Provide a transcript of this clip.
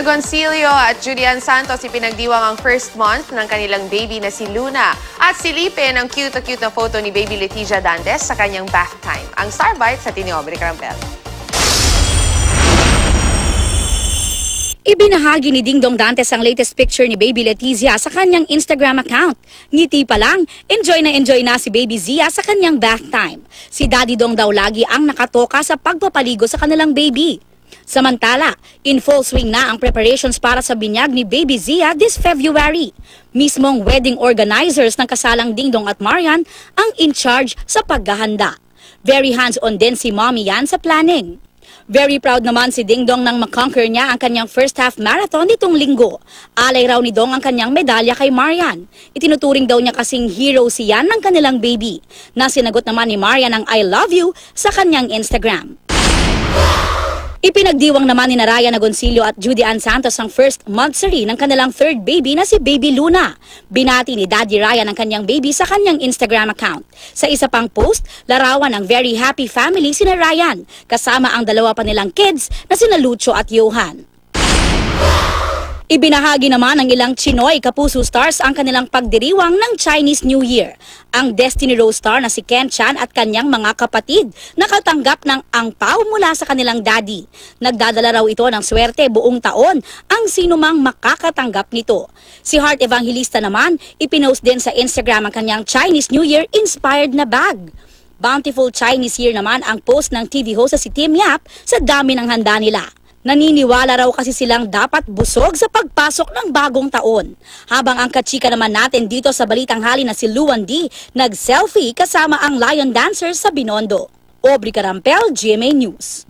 Agoncillo at Julian Santos ipinagdiwang ang first month ng kanilang baby na si Luna. At silipin ang cute na photo ni baby Letizia Dantes sa kanyang bath time. Ang Star Bites sa Aubrey Carampel. Ibinahagi ni Dingdong Dantes ang latest picture ni baby Letizia sa kanyang Instagram account. Ngiti pa lang, enjoy na si baby Zia sa kanyang bath time. Si Daddy Dong daw lagi ang nakatoka sa pagpapaligo sa kanilang baby. Samantala, in full swing na ang preparations para sa binyag ni baby Zia this February. Mismong wedding organizers ng kasalang Dingdong at Marian ang in charge sa paghahanda. Very hands-on din si Mommy Yan sa planning. Very proud naman si Dingdong nang makonquer niya ang kanyang first half marathon nitong linggo. Alay raw ni Dong ang kanyang medalya kay Marian. Itinuturing daw niya kasing hero si Yan ng kanilang baby. Na sinagot naman ni Marian ang I love you sa kanyang Instagram. Ipinagdiwang naman ni Ryan Agoncillo at Julian Santos ang first monthsary ng kanilang third baby na si baby Luna. Binati ni Daddy Ryan ang kanyang baby sa kanyang Instagram account. Sa isa pang post, larawan ang very happy family sina Ryan, kasama ang dalawa pa nilang kids na sina Lucho at Johan. Ibinahagi naman ng ilang Chinoy Kapuso stars ang kanilang pagdiriwang ng Chinese New Year. Ang Destiny Rose star na si Ken Chan at kanyang mga kapatid nakatanggap ng angpaw mula sa kanilang daddy. Nagdadala raw ito ng swerte buong taon ang sinumang makakatanggap nito. Si Heart Evangelista naman, ipinost din sa Instagram ang kanyang Chinese New Year inspired na bag. Bountiful Chinese Year naman ang post ng TV host na si Tim Yap sa dami ng handa nila. Naniniwala raw kasi silang dapat busog sa pagpasok ng bagong taon. Habang ang kachika naman natin dito sa balitang hali na si Luan D, nag-selfie kasama ang lion dancer sa Binondo. Aubrey Carampel, GMA News.